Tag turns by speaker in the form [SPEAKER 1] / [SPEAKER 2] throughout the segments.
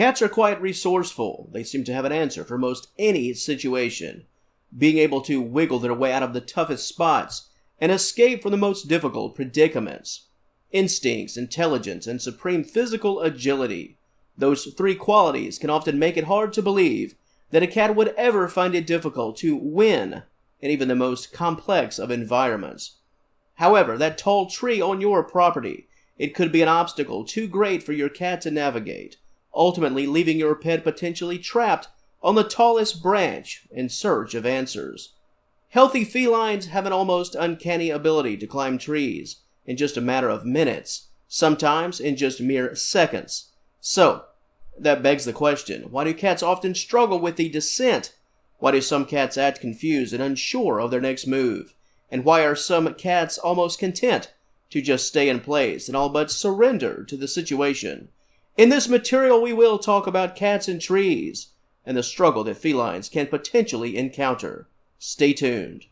[SPEAKER 1] Cats are quite resourceful. They seem to have an answer for most any situation, being able to wiggle their way out of the toughest spots and escape from the most difficult predicaments. Instincts, intelligence, and supreme physical agility. Those three qualities can often make it hard to believe that a cat would ever find it difficult to win in even the most complex of environments. However, that tall tree on your property, it could be an obstacle too great for your cat to navigate, ultimately leaving your pet potentially trapped on the tallest branch in search of answers. Healthy felines have an almost uncanny ability to climb trees in just a matter of minutes, sometimes in just mere seconds. So, that begs the question, why do cats often struggle with the descent? Why do some cats act confused and unsure of their next move? And why are some cats almost content to just stay in place and all but surrender to the situation? In this material, we will talk about cats and trees and the struggle that felines can potentially encounter. Stay tuned.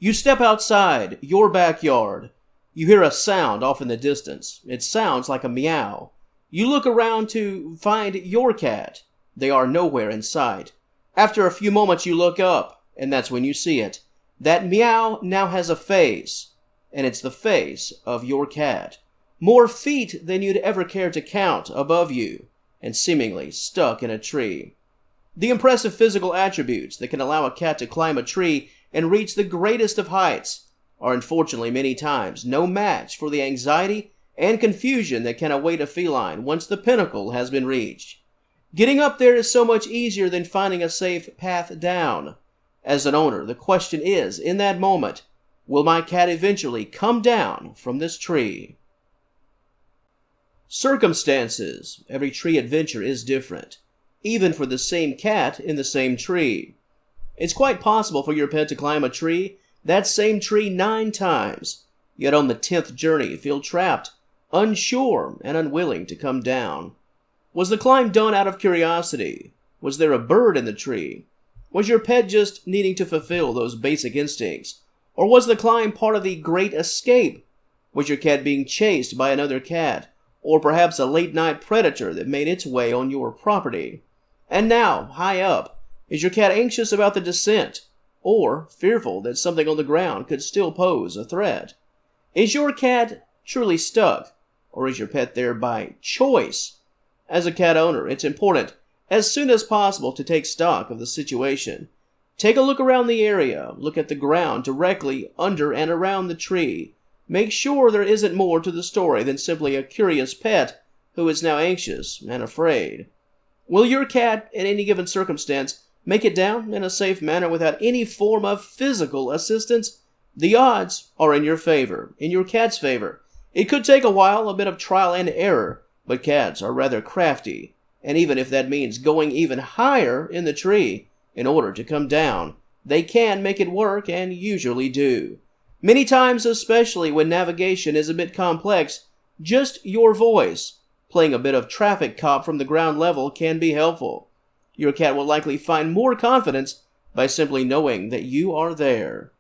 [SPEAKER 1] You step outside your backyard. You hear a sound off in the distance. It sounds like a meow. You look around to find your cat. They are nowhere in sight. After a few moments you look up, and that's when you see it. That meow now has a face, and it's the face of your cat. More feet than you'd ever care to count above you, and seemingly stuck in a tree. The impressive physical attributes that can allow a cat to climb a tree and reach the greatest of heights are unfortunately many times no match for the anxiety and confusion that can await a feline once the pinnacle has been reached. Getting up there is so much easier than finding a safe path down. As an owner, the question is, in that moment, will my cat eventually come down from this tree? Circumstances. Every tree adventure is different, even for the same cat in the same tree. It's quite possible for your pet to climb a tree, that same tree 9 times, yet on the 10th journey feel trapped, unsure, and unwilling to come down. Was the climb done out of curiosity? Was there a bird in the tree? Was your pet just needing to fulfill those basic instincts? Or was the climb part of the great escape? Was your cat being chased by another cat? Or perhaps a late-night predator that made its way on your property? And now, high up, is your cat anxious about the descent, or fearful that something on the ground could still pose a threat? Is your cat truly stuck, or is your pet there by choice? As a cat owner, it's important, as soon as possible, to take stock of the situation. Take a look around the area, look at the ground directly under and around the tree. Make sure there isn't more to the story than simply a curious pet who is now anxious and afraid. Will your cat, in any given circumstance, make it down in a safe manner without any form of physical assistance? The odds are in your favor, in your cat's favor. It could take a while, a bit of trial and error, but cats are rather crafty, and even if that means going even higher in the tree in order to come down, they can make it work and usually do. Many times, especially when navigation is a bit complex, just your voice, playing a bit of traffic cop from the ground level, can be helpful. Your cat will likely find more confidence by simply knowing that you are there.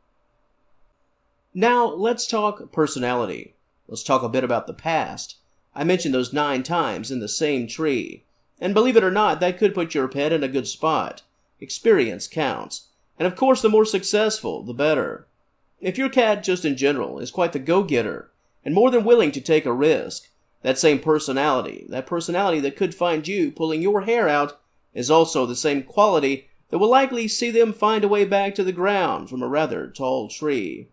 [SPEAKER 1] Now, let's talk personality. Let's talk a bit about the past. I mentioned those 9 times in the same tree. And believe it or not, that could put your pet in a good spot. Experience counts. And of course, the more successful, the better. If your cat, just in general, is quite the go-getter and more than willing to take a risk, that same personality, that personality that could find you pulling your hair out, is also the same quality that will likely see them find a way back to the ground from a rather tall tree.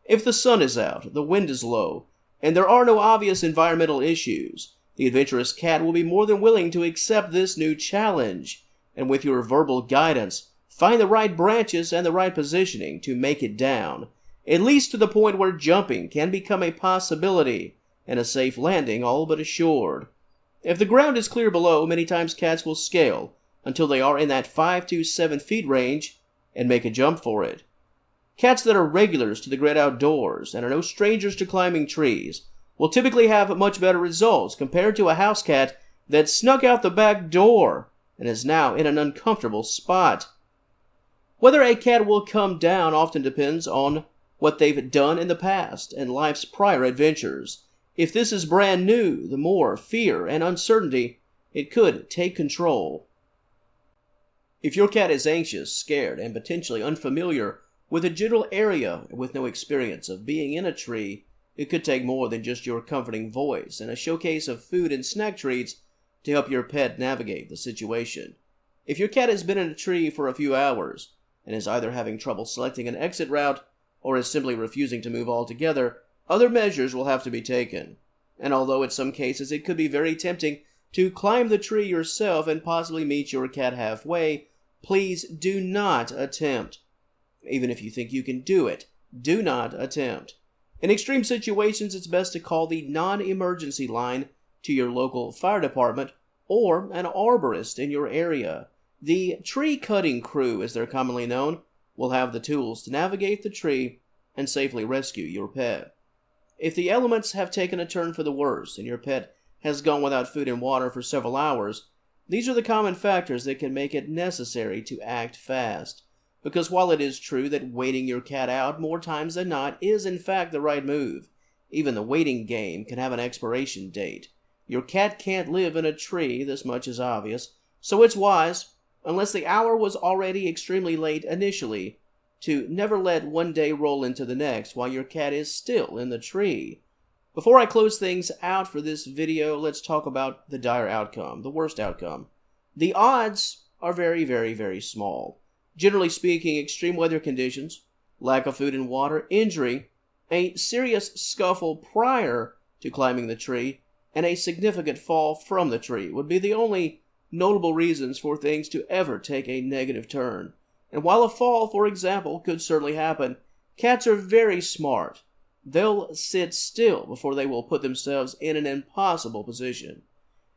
[SPEAKER 1] If the sun is out, the wind is low, and there are no obvious environmental issues, the adventurous cat will be more than willing to accept this new challenge, and with your verbal guidance, find the right branches and the right positioning to make it down, at least to the point where jumping can become a possibility, and a safe landing all but assured. If the ground is clear below, many times cats will scale until they are in that 5 to 7 feet range and make a jump for it. Cats that are regulars to the great outdoors and are no strangers to climbing trees will typically have much better results compared to a house cat that snuck out the back door and is now in an uncomfortable spot. Whether a cat will come down often depends on what they've done in the past and life's prior adventures. If this is brand new, the more fear and uncertainty it could take control. If your cat is anxious, scared, and potentially unfamiliar with a general area with no experience of being in a tree, it could take more than just your comforting voice and a showcase of food and snack treats to help your pet navigate the situation. If your cat has been in a tree for a few hours and is either having trouble selecting an exit route or is simply refusing to move altogether, other measures will have to be taken. And although in some cases it could be very tempting to climb the tree yourself and possibly meet your cat halfway, please do not attempt. Even if you think you can do it, do not attempt. In extreme situations, it's best to call the non-emergency line to your local fire department or an arborist in your area. The tree cutting crew, as they're commonly known, will have the tools to navigate the tree and safely rescue your pet. If the elements have taken a turn for the worse and your pet has gone without food and water for several hours, these are the common factors that can make it necessary to act fast. Because while it is true that waiting your cat out more times than not is in fact the right move, even the waiting game can have an expiration date. Your cat can't live in a tree, this much is obvious, so it's wise, unless the hour was already extremely late initially, to never let one day roll into the next while your cat is still in the tree. Before I close things out for this video, let's talk about the dire outcome, the worst outcome. The odds are very, very, very small. Generally speaking, extreme weather conditions, lack of food and water, injury, a serious scuffle prior to climbing the tree, and a significant fall from the tree would be the only notable reasons for things to ever take a negative turn. And while a fall, for example, could certainly happen, cats are very smart. They'll sit still before they will put themselves in an impossible position.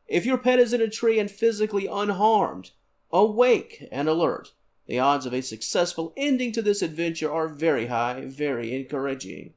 [SPEAKER 1] If your pet is in a tree and physically unharmed, awake and alert, the odds of a successful ending to this adventure are very high, very encouraging.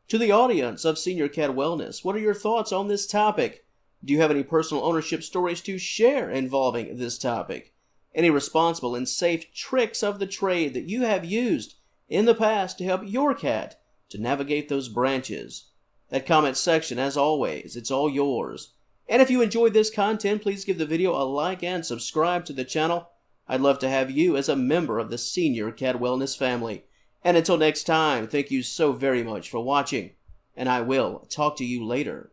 [SPEAKER 1] To the audience of Senior Cat Wellness, what are your thoughts on this topic? Do you have any personal ownership stories to share involving this topic? Any responsible and safe tricks of the trade that you have used in the past to help your cat to navigate those branches? That comment section, as always, it's all yours. And if you enjoyed this content, please give the video a like and subscribe to the channel. I'd love to have you as a member of the Senior Cat Wellness family. And until next time, thank you so very much for watching, and I will talk to you later.